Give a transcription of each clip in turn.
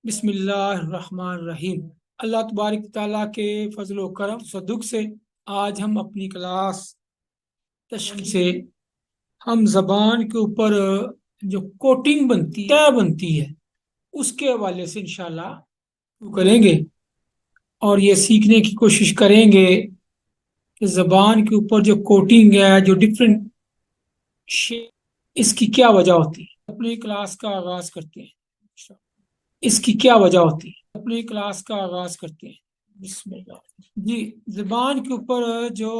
بسم اللہ الرحمن الرحیم۔ اللہ تبارک تعالیٰ کے فضل و کرم صدق سے آج ہم اپنی کلاس تشکیل سے ہم زبان کے اوپر جو کوٹنگ بنتی ہے اس کے حوالے سے انشاءاللہ کریں گے اور یہ سیکھنے کی کوشش کریں گے کہ زبان کے اوپر جو کوٹنگ ہے، جو ڈفرینٹ اس کی کیا وجہ ہوتی ہے۔ اپنی کلاس کا آغاز کرتے ہیں، اس کی کیا وجہ ہوتی ہے۔ اپنی کلاس کا آغاز کرتے ہیں، بسم اللہ۔ جی، زبان کے اوپر جو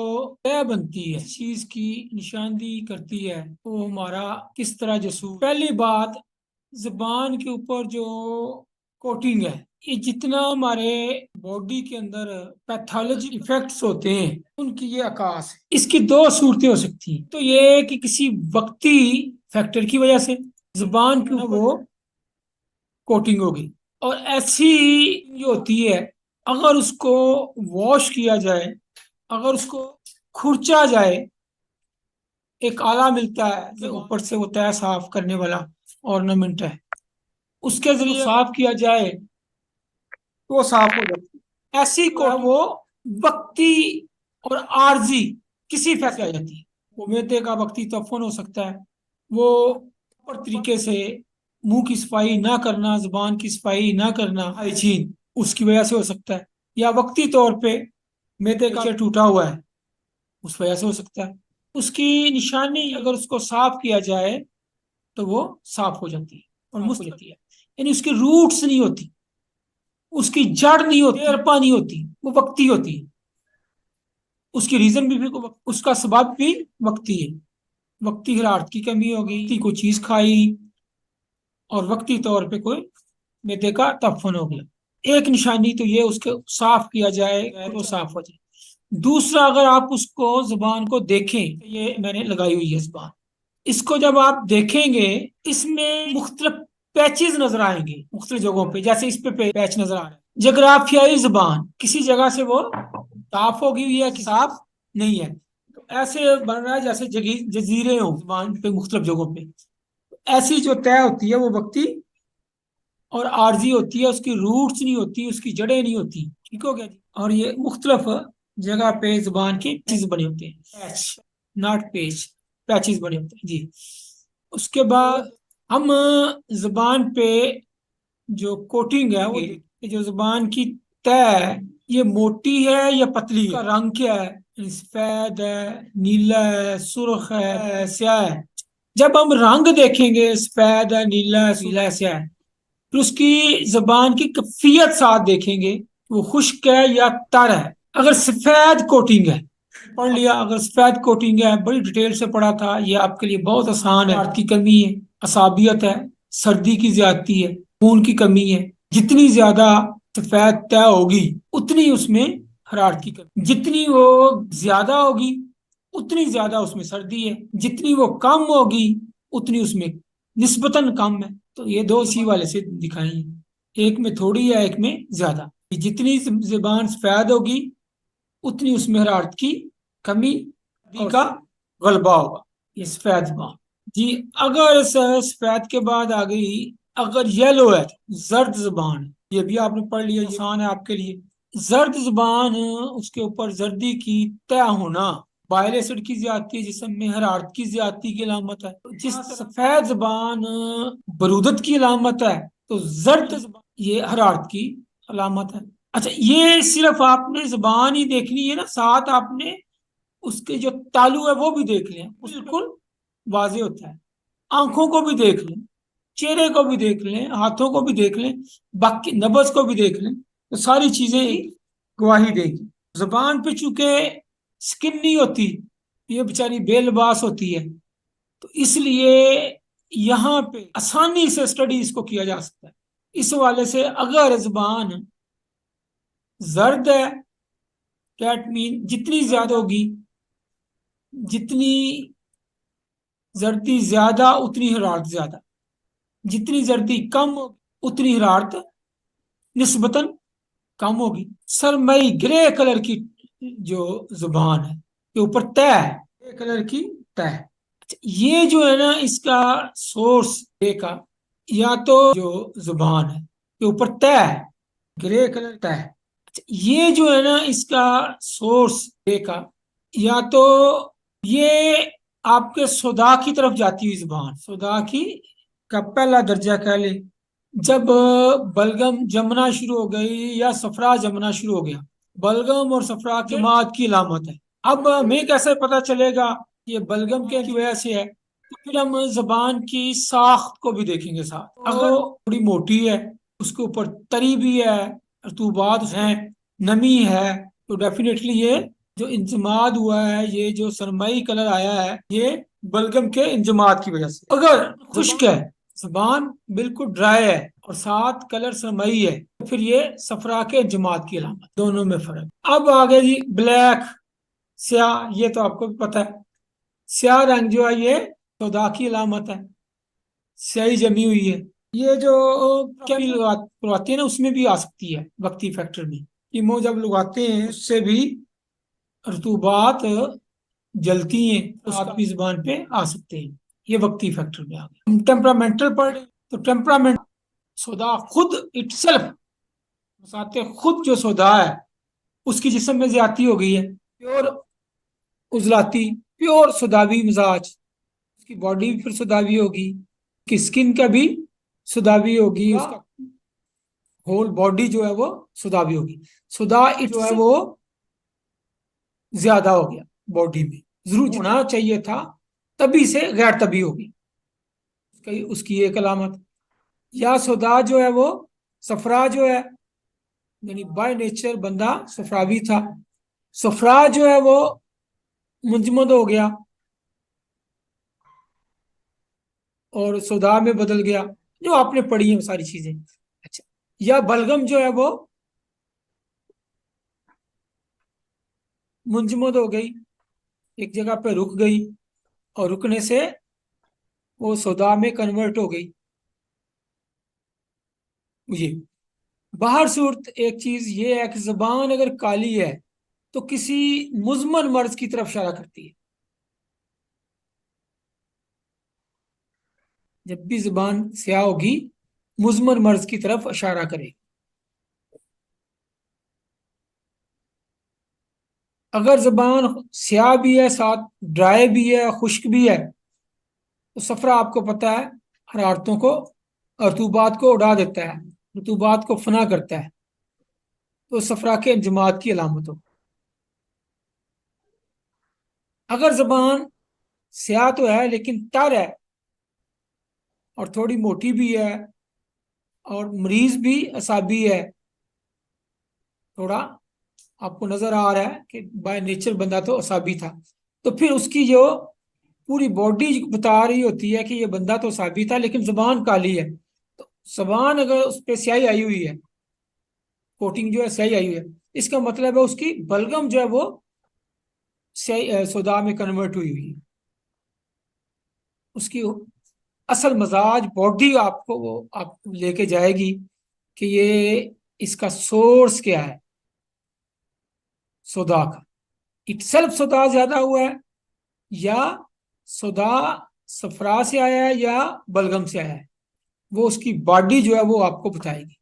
طے بنتی ہے، چیز کی نشاندہی کرتی ہے، وہ ہمارا کس طرح جسور۔ پہلی بات، زبان کے اوپر جو کوٹنگ ہے، یہ جتنا ہمارے باڈی کے اندر پیتھولوجی ایفیکٹس ہوتے ہیں ان کی یہ عکاس ہے۔ اس کی دو صورتیں ہو سکتی ہیں، تو یہ کہ کسی وقتی فیکٹر کی وجہ سے زبان کے اوپر کوٹنگ ہوگی، اور ایسی جو ہوتی ہے اگر اس کو واش کیا جائے، اگر اس کو کھرچا جائے، ایک آلہ ملتا ہے اوپر سے ہوتا ہے صاف کرنے والا ornament ہے، اس کے ذریعے صاف کیا جائے تو وہ صاف ہو جاتی ہے۔ ایسی کو وہ وقتی اور عارضی کسی فیکٹر آ جاتی ہے۔ وہ میدے کا وقتی تعفن ہو سکتا ہے، وہ پر طریقے سے منہ کی صفائی نہ کرنا، زبان کی صفائی نہ کرنا، ہائیجین، اس کی وجہ سے ہو سکتا ہے، یا وقتی طور پہ میدے کا ٹوٹا ہوا ہے اس وجہ سے ہو سکتا ہے۔ اس کی نشانی اگر اس کو صاف کیا جائے تو وہ صاف ہو جاتی ہے اور مست ہوتی ہے، یعنی اس کی روٹس نہیں ہوتی، اس کی جڑ نہیں ہوتی، ارپا نہیں ہوتی، وہ وقتی ہوتی ہے۔ اس کی ریزن بھی اس کا سبب بھی وقتی ہے، وقتی حرارت کی کمی ہوگی، کوئی چیز کھائی اور وقتی طور پہ کوئی میدے کا تعفن ہو گیا۔ ایک نشانی تو یہ اس کو صاف کیا جائے تو صاف ہو جائے۔ دوسرا، اگر آپ اس کو زبان کو دیکھیں، یہ میں نے لگائی ہوئی ہے زبان، اس کو جب آپ دیکھیں گے اس میں مختلف پیچز نظر آئیں گے مختلف جگہوں پہ، جیسے اس پہ پیچ نظر آ رہا ہے۔ جغرافیائی زبان، کسی جگہ سے وہ صاف ہوگی ہوئی ہے کہ صاف نہیں ہے، تو ایسے بن رہا ہے جیسے جزیرے ہوں زبان پہ مختلف جگہوں پہ۔ ایسی جو طے ہوتی ہے وہ وقتی اور عارضی ہوتی ہے، اس کی روٹس نہیں ہوتی، اس کی جڑیں نہیں ہوتی، ٹھیک ہو گیا جی۔ اور یہ مختلف جگہ پہ زبان کے پیچز بنے ہوتے ہیں، ناٹ پیچ، پیچز بنے ہوتے ہیں جی۔ اس کے بعد ہم زبان پہ جو کوٹنگ ہے وہ جو زبان کی طے ہے، یہ موٹی ہے یا پتلی ہے، رنگ کیا ہے، سفید ہے، نیلا ہے، سرخ ہے، سیاہ ہے۔ جب ہم رنگ دیکھیں گے، سفید ہے، نیلا ہے، سیاہ ہے، سیاہ ہے، تو اس کی زبان کی کیفیت ساتھ دیکھیں گے، وہ خشک ہے یا تر ہے۔ اگر سفید کوٹنگ ہے، پڑھ لیا، اگر سفید کوٹنگ ہے، بڑی ڈیٹیل سے پڑھا تھا، یہ آپ کے لیے بہت آسان ہے۔ حرارت کی کمی ہے، عصابیت ہے، سردی کی زیادتی ہے، خون کی کمی ہے۔ جتنی زیادہ سفید طے ہوگی اتنی اس میں حرارت کی کمی، جتنی وہ زیادہ ہوگی اتنی زیادہ اس میں سردی ہے، جتنی وہ کم ہوگی اتنی اس میں نسبتاً کم ہے۔ تو یہ دو اسی والے سے دکھائیں، ایک میں تھوڑی ہے، ایک میں زیادہ۔ جتنی زبان سفید ہوگی اتنی اس میں حرارت کی کمی کا غلبہ ہوگا، یہ سفید زبان جی۔ اگر سفید کے بعد آ گئی، اگر یلو ہے، زرد زبان، یہ بھی آپ نے پڑھ لیا، آسان ہے آپ کے لیے۔ زرد زبان، اس کے اوپر زردی کی طے ہونا، بائل ایسڈ کی زیادتی، جسم میں حرارت کی زیادتی کی علامت ہے۔ جس سفید زبان برودت کی علامت ہے، تو زرد زبان یہ حرارت کی علامت ہے۔ اچھا، یہ صرف آپ نے زبان ہی دیکھنی ہے نا، ساتھ آپ نے اس کے جو تالو ہے وہ بھی دیکھ لیں، بالکل واضح ہوتا ہے۔ آنکھوں کو بھی دیکھ لیں، چہرے کو بھی دیکھ لیں، ہاتھوں کو بھی دیکھ لیں، باقی نبض کو بھی دیکھ لیں، تو ساری چیزیں گواہی دے گی۔ زبان پہ چونکہ سکن نہیں ہوتی، یہ بیچاری بے لباس ہوتی ہے، تو اس لیے یہاں پہ آسانی سے اسٹڈی اس کو کیا جا سکتا ہے۔ اس حوالے سے اگر زبان زرد ہے، دیٹ مین جتنی زیادہ ہوگی، جتنی زردی زیادہ اتنی حرارت زیادہ، جتنی زردی کم اتنی حرارت نسبتاً کم ہوگی۔ سرمئی گرے کلر کی جو زبان ہے، یہ اوپر طے ہے، گرے کلر کی طے ہے۔ یہ جو ہے نا، اس کا سورس کا یا تو جو زبان ہے کے اوپر طے ہے، گرے کلر طے ہے. یہ جو ہے نا اس کا سورس گرے کا، یا تو یہ آپ کے سودا کی طرف جاتی ہوئی زبان، سودا کی کا پہلا درجہ کہہ لیں، جب بلگم جمنا شروع ہو گئی یا صفرا جمنا شروع ہو گیا، بلگم اور صفرا کی جماعت کی علامت ہے. اب ہمیں کیسے پتا چلے گا یہ بلگم کی وجہ سے ہے؟ تو پھر ہم زبان کی ساخت کو بھی دیکھیں گے ساتھ. اگر وہ تھوڑی موٹی ہے، اس کے اوپر تری بھی ہے، رطوبات ہیں، نمی ہے، تو ڈیفینیٹلی یہ جو انجماد ہوا ہے، یہ جو سرمئی کلر آیا ہے، یہ بلگم کے انجماد کی وجہ سے. اگر خشک ہے، زبان بالکل ڈرائی ہے اور ساتھ کلر سرمئی ہے، تو پھر یہ صفرا کے انجماد کی علامت. دونوں میں فرق. اب آگے جی بلیک، سیاہ، یہ تو آپ کو بھی پتا ہے. سیاہ رنگ جو ہے یہ سودا کی علامت ہے، سیاہی جمی ہوئی ہے. یہ جو لگاتے ہیں نا اس میں بھی آ سکتی ہے وقتی فیکٹر میں. کیمو جب لگاتے ہیں اس سے بھی رطوبات جلتی ہیں، اس کی زبان پہ آ سکتے ہیں. یہ وقتی فیکٹر میں آ گیا. ہم ٹیمپرامنٹل پڑھ تو ٹیمپرامنٹ سودا خود اٹ سیلف، خود جو سودا ہے اس کی جسم میں زیادتی ہو گئی ہے، پیور عضلاتی، پیور سوداوی مزاج، اس کی باڈی بھی پھر سوداوی ہوگی، کی سکن کا بھی سوداوی ہوگی، اس کا ہول باڈی جو ہے وہ سوداوی ہوگی. سودا جو ہے وہ زیادہ ہو گیا باڈی میں، ضرور ہونا چاہیے تھا تبھی سے غیر طبی ہوگی، اس کی ایک علامت. یا سودا جو ہے وہ صفرا جو ہے، یعنی بائی نیچر بندہ صفراوی تھا، صفرا جو ہے وہ منجمد ہو گیا اور سودا میں بدل گیا، جو آپ نے پڑھی ہیں وہ ساری چیزیں. اچھا، یا بلگم جو ہے وہ منجمد ہو گئی، ایک جگہ پہ رک گئی اور رکنے سے وہ سودا میں کنورٹ ہو گئی. یہ باہر صورت ایک چیز یہ ہے کہ زبان اگر کالی ہے تو کسی مزمن مرض کی طرف اشارہ کرتی ہے. جب بھی زبان سیاہ ہوگی مزمن مرض کی طرف اشارہ کرے. اگر زبان سیاہ بھی ہے، ساتھ ڈرائی بھی ہے، خشک بھی ہے، تو صفرا آپ کو پتا ہے حرارتوں کو، رطوبات کو اڑا دیتا ہے، رطوبات کو فنا کرتا ہے، تو صفرا کے انجماد کی علامت ہو. اگر زبان سیاہ تو ہے لیکن تر ہے اور تھوڑی موٹی بھی ہے اور مریض بھی اعصابی ہے، تھوڑا آپ کو نظر آ رہا ہے کہ بائی نیچر بندہ تو اعصابی تھا، تو پھر اس کی جو پوری باڈی بتا رہی ہوتی ہے کہ یہ بندہ تو اعصابی تھا لیکن زبان کالی ہے. تو زبان اگر اس پہ سیاہی آئی ہوئی ہے، کوٹنگ جو ہے سیاہی آئی ہوئی ہے، اس کا مطلب ہے اس کی بلگم جو ہے وہ سودا میں کنورٹ ہوئی ہوئی ہے. اس کی اصل مزاج باڈی آپ کو وہ آپ لے کے جائے گی کہ یہ اس کا سورس کیا ہے سودا کا. اٹ سیلف سودا زیادہ ہوا ہے، یا سودا صفرا سے آیا ہے، یا بلگم سے آیا ہے، وہ اس کی باڈی جو ہے وہ آپ کو بتائے گی.